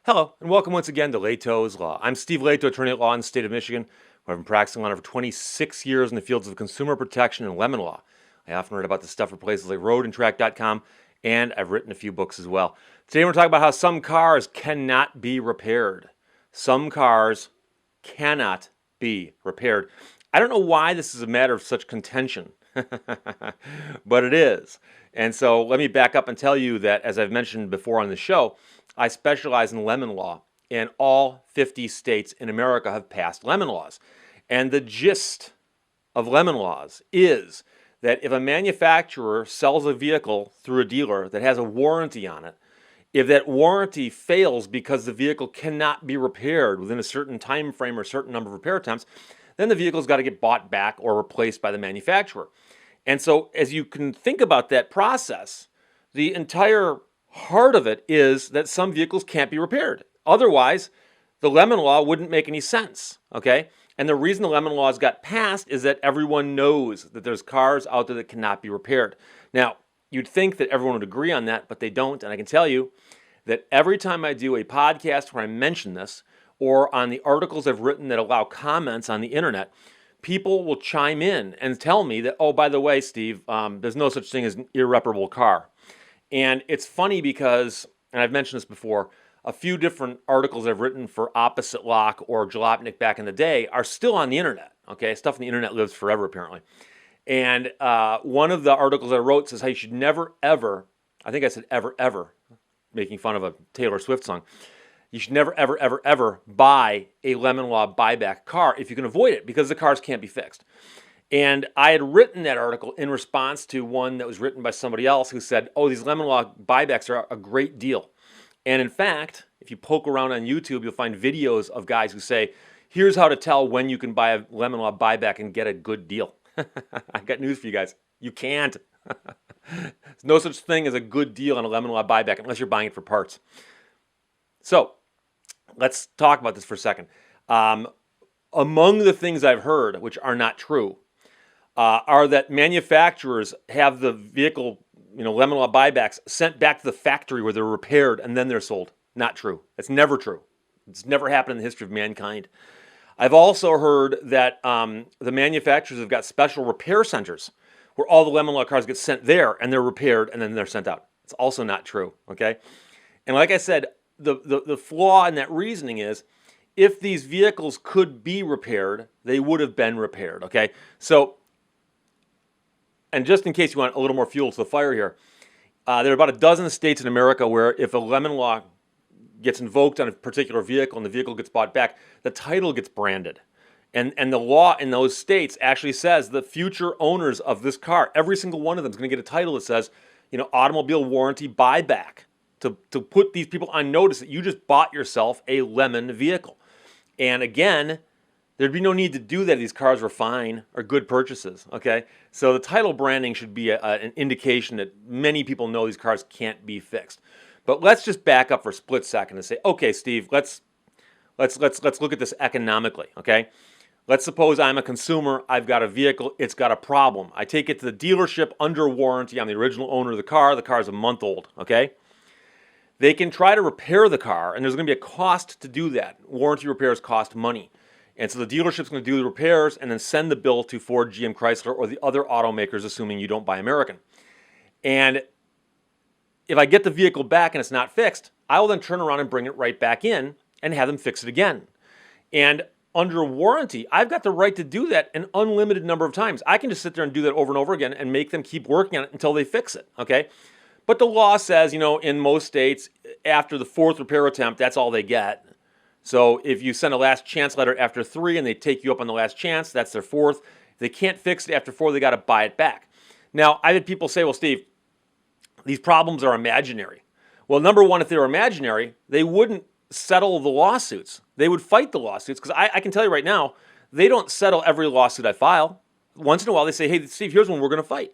Hello, and welcome once again to Lehto's Law. I'm Steve Lehto, attorney at law in the state of Michigan, where I've been practicing law for 26 years in the fields of consumer protection and lemon law. I often write about this stuff for places like roadandtrack.com, and I've written a few books as well. Today we're talking about how some cars cannot be repaired. Some cars cannot be repaired. I don't know why this is a matter of such contention, but it is. And so let me back up and tell you that, as I've mentioned before on the show, I specialize in lemon law, and all 50 states in America have passed lemon laws. And the gist of lemon laws is that if a manufacturer sells a vehicle through a dealer that has a warranty on it, if that warranty fails because the vehicle cannot be repaired within a certain time frame or a certain number of repair attempts, then the vehicle's got to get bought back or replaced by the manufacturer. And so, as you can think about that process, the entire heart of it is that some vehicles can't be repaired. Otherwise, the lemon law wouldn't make any sense, okay? And the reason the lemon laws got passed is that everyone knows that there's cars out there that cannot be repaired. Now, you'd think that everyone would agree on that, but they don't. And I can tell you that every time I do a podcast where I mention this, or on the articles I've written that allow comments on the internet, people will chime in and tell me that, oh, by the way, Steve, there's no such thing as an irreparable car. And it's funny because, and I've mentioned this before, a few different articles I've written for Opposite Lock or Jalopnik back in the day are still on the internet. Okay, stuff on the internet lives forever apparently. And one of the articles I wrote says how you should never, ever, I think I said ever, ever, making fun of a Taylor Swift song. You should never, ever, ever, ever buy a lemon law buyback car if you can avoid it, because the cars can't be fixed. And I had written that article in response to one that was written by somebody else who said, oh, these lemon law buybacks are a great deal. And in fact, if you poke around on YouTube, you'll find videos of guys who say, here's how to tell when you can buy a lemon law buyback and get a good deal. I got news for you guys. You can't. There's no such thing as a good deal on a lemon law buyback unless you're buying it for parts. So let's talk about this for a second. Among the things I've heard, which are not true, are that manufacturers have the vehicle, lemon law buybacks sent back to the factory where they're repaired and then they're sold. Not true. It's never true. It's never happened in the history of mankind. I've also heard that the manufacturers have got special repair centers where all the lemon law cars get sent there and they're repaired and then they're sent out. It's also not true, okay? And like I said, the flaw in that reasoning is if these vehicles could be repaired, they would have been repaired, okay? So, and just in case you want a little more fuel to the fire here, there are about a dozen states in America where if a lemon law gets invoked on a particular vehicle and the vehicle gets bought back, the title gets branded. And the law in those states actually says the future owners of this car, every single one of them is going to get a title that says, automobile warranty buyback, to put these people on notice that you just bought yourself a lemon vehicle. And again, there'd be no need to do that if these cars were fine or good purchases, okay? So the title branding should be an indication that many people know these cars can't be fixed. But let's just back up for a split second and say, okay, Steve, let's look at this economically, okay? Let's suppose I'm a consumer, I've got a vehicle, it's got a problem. I take it to the dealership under warranty, I'm the original owner of the car is a month old, okay? They can try to repair the car, and there's going to be a cost to do that. Warranty repairs cost money. And so the dealership's going to do the repairs and then send the bill to Ford, GM, Chrysler, or the other automakers, assuming you don't buy American. And if I get the vehicle back and it's not fixed, I will then turn around and bring it right back in and have them fix it again. And under warranty, I've got the right to do that an unlimited number of times. I can just sit there and do that over and over again and make them keep working on it until they fix it, okay? But the law says, in most states, after the fourth repair attempt, that's all they get. So if you send a last chance letter after 3 and they take you up on the last chance, that's their fourth. If they can't fix it after 4, they got to buy it back. Now, I've had people say, well, Steve, these problems are imaginary. Well, number one, if they were imaginary, they wouldn't settle the lawsuits. They would fight the lawsuits, because I can tell you right now, they don't settle every lawsuit I file. Once in a while, they say, hey, Steve, here's one we're going to fight.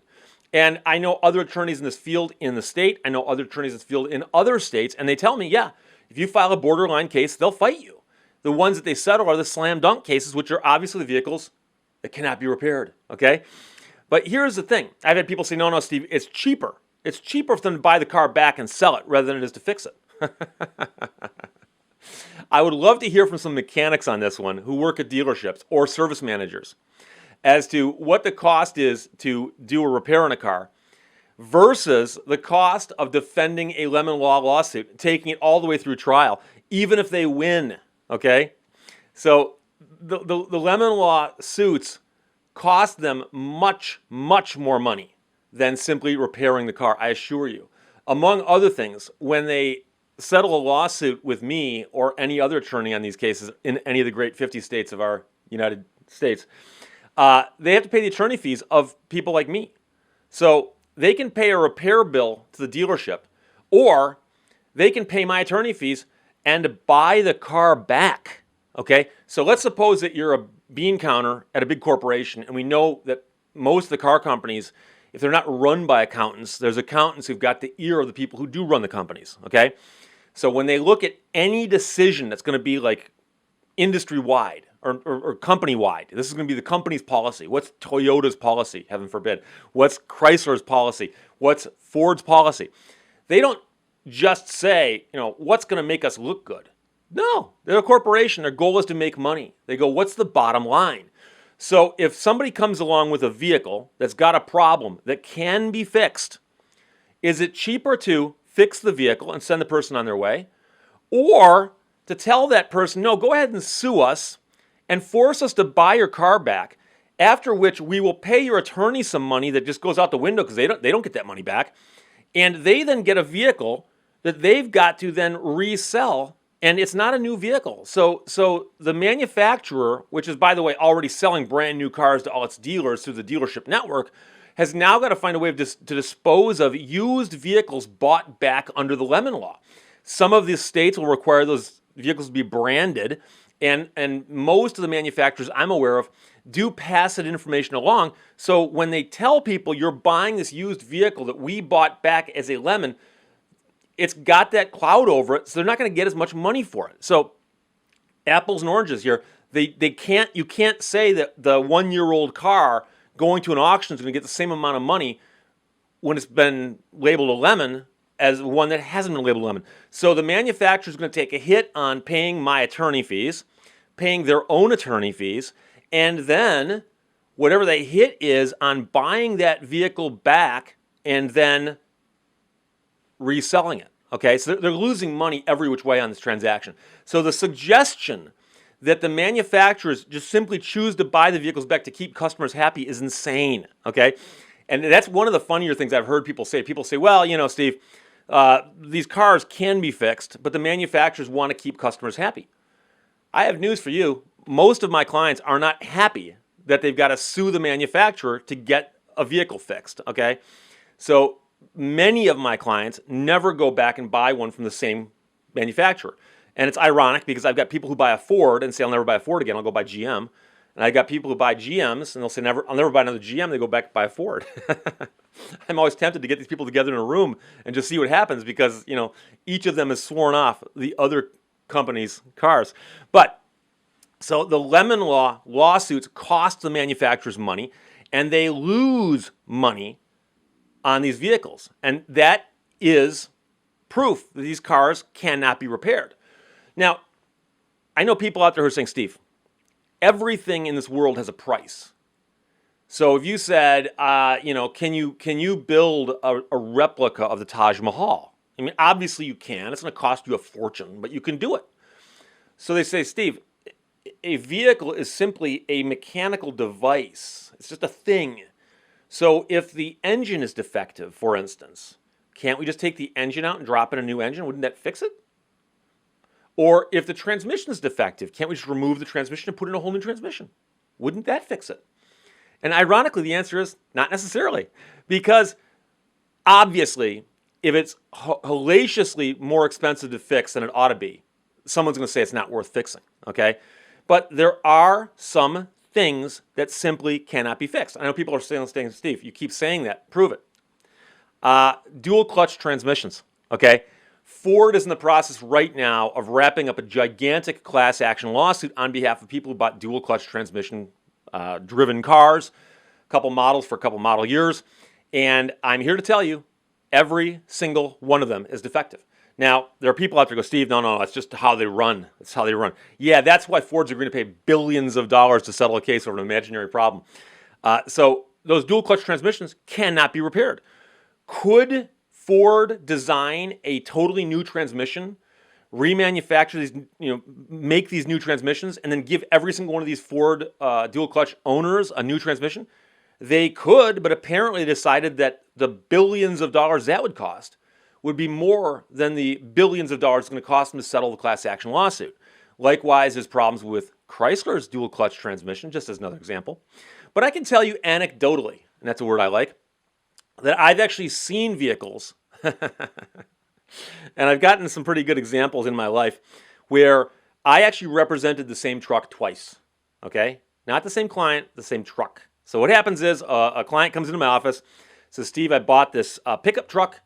And I know other attorneys in this field in the state. I know other attorneys in this field in other states. And they tell me, yeah, if you file a borderline case, they'll fight you. The ones that they settle are the slam dunk cases, which are obviously the vehicles that cannot be repaired. Okay? But here's the thing. I've had people say, no, Steve, it's cheaper. It's cheaper for them to buy the car back and sell it rather than it is to fix it. I would love to hear from some mechanics on this one who work at dealerships or service managers as to what the cost is to do a repair on a car versus the cost of defending a lemon law lawsuit, taking it all the way through trial, even if they win, okay? So the lemon law suits cost them much, much more money than simply repairing the car, I assure you. Among other things, when they settle a lawsuit with me or any other attorney on these cases in any of the great 50 states of our United States, they have to pay the attorney fees of people like me. So they can pay a repair bill to the dealership, or they can pay my attorney fees and buy the car back. Okay? So let's suppose that you're a bean counter at a big corporation, and we know that most of the car companies, if they're not run by accountants, there's accountants who've got the ear of the people who do run the companies. Okay? So when they look at any decision that's going to be like industry-wide or company-wide, this is going to be the company's policy. What's Toyota's policy, heaven forbid? What's Chrysler's policy? What's Ford's policy? They don't just say, what's going to make us look good. No, they're a corporation. Their goal is to make money. They go, what's the bottom line? So if somebody comes along with a vehicle that's got a problem that can be fixed, is it cheaper to fix the vehicle and send the person on their way, or to tell that person, no, go ahead and sue us and force us to buy your car back, after which we will pay your attorney some money that just goes out the window because they don't get that money back, and they then get a vehicle that they've got to then resell, and it's not a new vehicle. So the manufacturer, which is, by the way, already selling brand new cars to all its dealers through the dealership network, has now got to find a way to dispose of used vehicles bought back under the lemon law. Some of the states will require those vehicles to be branded, and most of the manufacturers I'm aware of do pass that information along. So when they tell people you're buying this used vehicle that we bought back as a lemon, it's got that cloud over it, so they're not going to get as much money for it. So apples and oranges here. You can't say that the 1-year-old car going to an auction is going to get the same amount of money when it's been labeled a lemon as one that hasn't been labeled lemon. So the manufacturer is going to take a hit on paying my attorney fees, paying their own attorney fees, and then whatever the hit is on buying that vehicle back and then reselling it. Okay, so they're losing money every which way on this transaction. So the suggestion that the manufacturers just simply choose to buy the vehicles back to keep customers happy is insane. Okay, and that's one of the funnier things I've heard people say. People say, well, Steve, these cars can be fixed, but the manufacturers want to keep customers happy. I have news for you. Most of my clients are not happy that they've got to sue the manufacturer to get a vehicle fixed, okay? So many of my clients never go back and buy one from the same manufacturer. And it's ironic because I've got people who buy a Ford and say, I'll never buy a Ford again, I'll go buy GM. And I got people who buy GMs and they'll say, I'll never buy another GM, they go back and buy a Ford. I'm always tempted to get these people together in a room and just see what happens because, each of them has sworn off the other company's cars. But so the lemon law lawsuits cost the manufacturers money, and they lose money on these vehicles. And that is proof that these cars cannot be repaired. Now, I know people out there who are saying, Steve, everything in this world has a price. So if you said, can you build a replica of the Taj Mahal? I mean, obviously you can. It's going to cost you a fortune, but you can do it. So they say, Steve, a vehicle is simply a mechanical device. It's just a thing. So if the engine is defective, for instance, can't we just take the engine out and drop in a new engine? Wouldn't that fix it? Or if the transmission is defective, can't we just remove the transmission and put in a whole new transmission? Wouldn't that fix it? And ironically, the answer is not necessarily. Because obviously, if it's hellaciously more expensive to fix than it ought to be, someone's going to say it's not worth fixing, okay? But there are some things that simply cannot be fixed. I know people are saying, Steve, you keep saying that. Prove it. Dual clutch transmissions, okay? Ford is in the process right now of wrapping up a gigantic class action lawsuit on behalf of people who bought dual clutch transmission driven cars, a couple models for a couple model years. And I'm here to tell you, every single one of them is defective. Now, there are people out there who go, Steve, no, that's just how they run. That's how they run. Yeah, that's why Ford's agreeing to pay billions of dollars to settle a case over an imaginary problem. So those dual clutch transmissions cannot be repaired. Could Ford design a totally new transmission, remanufacture these, make these new transmissions, and then give every single one of these Ford dual clutch owners a new transmission? They could, but apparently they decided that the billions of dollars that would cost would be more than the billions of dollars it's going to cost them to settle the class action lawsuit. Likewise, there's problems with Chrysler's dual clutch transmission, just as another example. But I can tell you anecdotally, and that's a word I like, that I've actually seen vehicles, and I've gotten some pretty good examples in my life, where I actually represented the same truck twice, okay? Not the same client, the same truck. So what happens is a client comes into my office, says, Steve, I bought this pickup truck,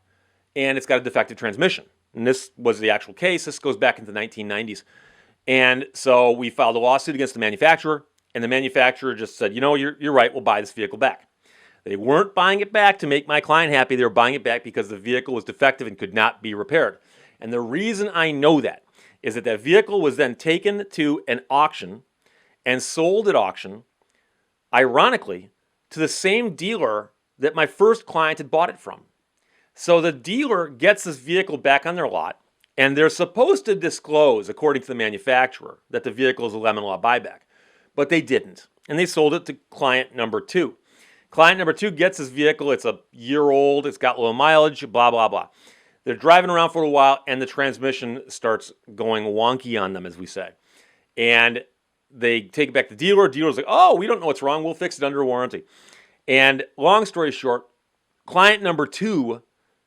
and it's got a defective transmission. And this was the actual case. This goes back into the 1990s. And so we filed a lawsuit against the manufacturer, and the manufacturer just said, you're right, we'll buy this vehicle back. They weren't buying it back to make my client happy. They were buying it back because the vehicle was defective and could not be repaired. And the reason I know that is that that vehicle was then taken to an auction and sold at auction, ironically, to the same dealer that my first client had bought it from. So the dealer gets this vehicle back on their lot, and they're supposed to disclose, according to the manufacturer, that the vehicle is a lemon law buyback. But they didn't, and they sold it to client number 2. Client number 2 gets this vehicle. It's a year old. It's got low mileage, blah, blah, blah. They're driving around for a while, and the transmission starts going wonky on them, as we say. And they take it back to the dealer. Dealer's like, oh, we don't know what's wrong. We'll fix it under warranty. And long story short, client number 2,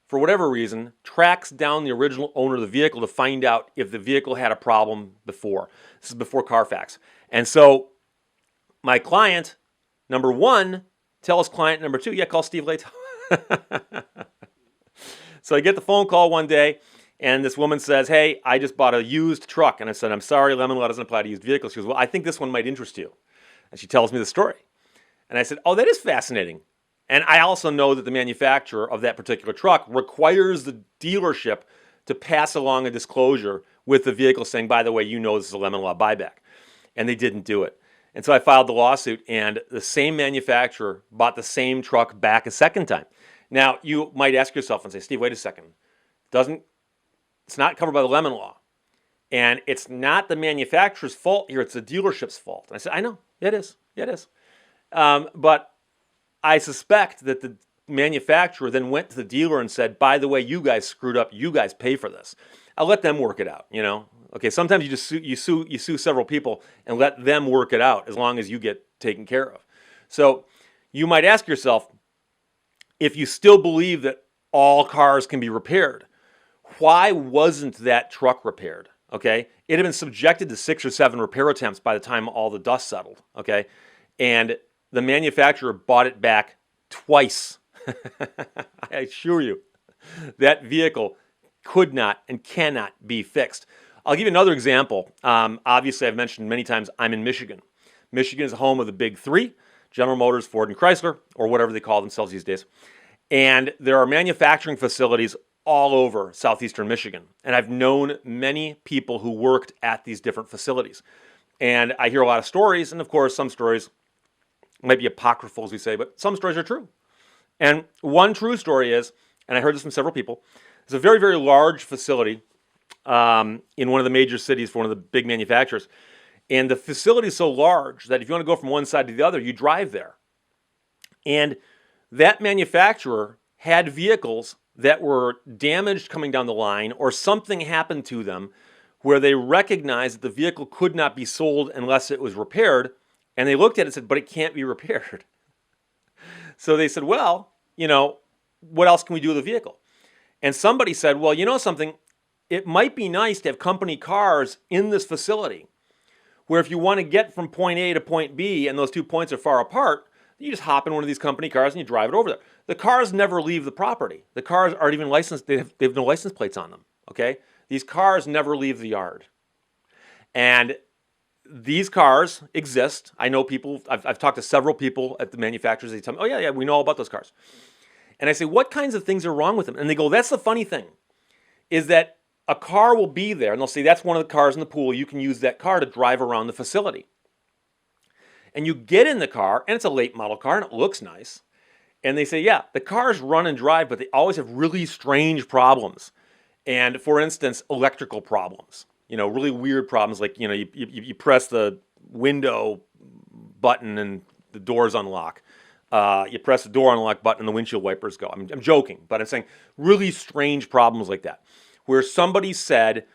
for whatever reason, tracks down the original owner of the vehicle to find out if the vehicle had a problem before. This is before Carfax. And so my client number 1 tells client number 2, yeah, call Steve Lehto. So I get the phone call one day, and this woman says, hey, I just bought a used truck. And I said, I'm sorry, lemon law doesn't apply to used vehicles. She goes, well, I think this one might interest you. And she tells me the story. And I said, oh, that is fascinating. And I also know that the manufacturer of that particular truck requires the dealership to pass along a disclosure with the vehicle saying, by the way, this is a lemon law buyback. And they didn't do it. And so I filed the lawsuit, and the same manufacturer bought the same truck back a second time. Now, you might ask yourself and say, Steve, wait a second. It's not covered by the lemon law. And it's not the manufacturer's fault here. It's the dealership's fault. And I said, I know. It is. It is. But I suspect that the manufacturer then went to the dealer and said, by the way, you guys screwed up. You guys pay for this. I'll let them work it out, Okay, sometimes you sue several people and let them work it out as long as you get taken care of. So you might ask yourself, if you still believe that all cars can be repaired, why wasn't that truck repaired? Okay, it had been subjected to 6 or 7 repair attempts by the time all the dust settled. Okay, and the manufacturer bought it back twice. I assure you, that vehicle could not and cannot be fixed. I'll give you another example. Obviously, I've mentioned many times I'm in Michigan. Michigan is the home of the big 3, General Motors, Ford, and Chrysler, or whatever they call themselves these days. And there are manufacturing facilities all over southeastern Michigan. And I've known many people who worked at these different facilities. And I hear a lot of stories, and of course, some stories might be apocryphal, as we say, but some stories are true. And one true story is, and I heard this from several people, it's a very, very large facility in one of the major cities for one of the big manufacturers. And the facility is so large that if you want to go from one side to the other, you drive there. And that manufacturer had vehicles that were damaged coming down the line, or something happened to them where they recognized that the vehicle could not be sold unless it was repaired. And they looked at it and said, but it can't be repaired. So they said, well, what else can we do with the vehicle? And somebody said, well, something, it might be nice to have company cars in this facility where if you want to get from point A to point B and those 2 points are far apart, you just hop in one of these company cars and you drive it over there. The cars never leave the property. The cars aren't even licensed. They have no license plates on them, okay? These cars never leave the yard. And these cars exist. I know people, I've talked to several people at the manufacturers. They tell me, oh, yeah, we know all about those cars. And I say, what kinds of things are wrong with them? And they go, that's the funny thing, is that a car will be there, and they'll say that's one of the cars in the pool. You can use that car to drive around the facility. And you get in the car, and it's a late model car, and it looks nice. And they say, yeah, the cars run and drive, but they always have really strange problems. And for instance, electrical problems. Really weird problems like, you press the window button and the doors unlock. You press the door unlock button and the windshield wipers go. I'm joking, but I'm saying really strange problems like that, where somebody said,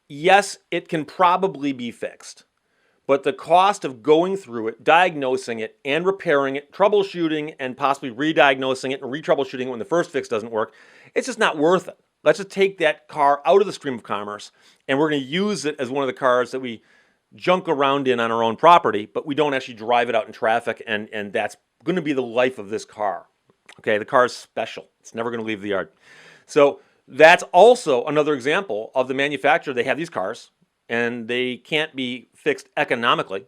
yes, it can probably be fixed, but the cost of going through it, diagnosing it, and repairing it, troubleshooting, and possibly re-diagnosing it and re-troubleshooting it when the first fix doesn't work, it's just not worth it. Let's just take that car out of the stream of commerce, and we're going to use it as one of the cars that we junk around in on our own property, but we don't actually drive it out in traffic, and that's going to be the life of this car. Okay, the car is special. It's never going to leave the yard. So that's also another example of the manufacturer. They have these cars, and they can't be fixed economically,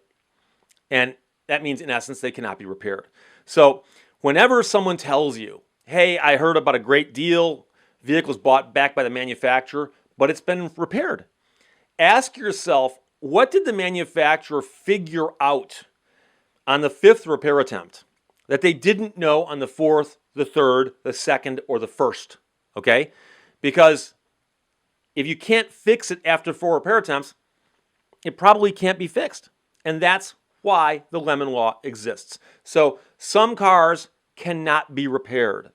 and that means, in essence, they cannot be repaired. So whenever someone tells you, hey, I heard about a great deal, vehicle's bought back by the manufacturer, but it's been repaired, ask yourself, what did the manufacturer figure out on the 5th repair attempt that they didn't know on the 4th, the 3rd, the 2nd, or the 1st? Okay? Because if you can't fix it after 4 repair attempts, it probably can't be fixed. And that's why the lemon law exists. So some cars cannot be repaired.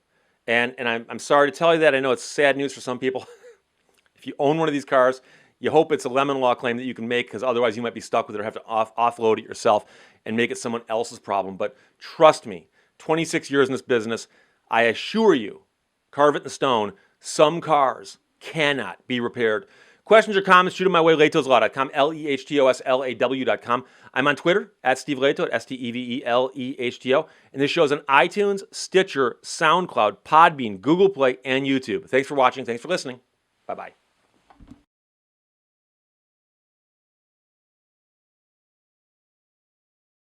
And I'm sorry to tell you that. I know it's sad news for some people. If you own one of these cars, you hope it's a lemon law claim that you can make, because otherwise you might be stuck with it or have to offload it yourself and make it someone else's problem. But trust me, 26 years in this business, I assure you, carve it in stone, some cars cannot be repaired. Questions or comments, shoot them my way, lehtoslaw.com, LEHTOSLAW.com. I'm on Twitter, at Steve Lehto, at SteveLehto. And this show's on iTunes, Stitcher, SoundCloud, Podbean, Google Play, and YouTube. Thanks for watching. Thanks for listening. Bye-bye.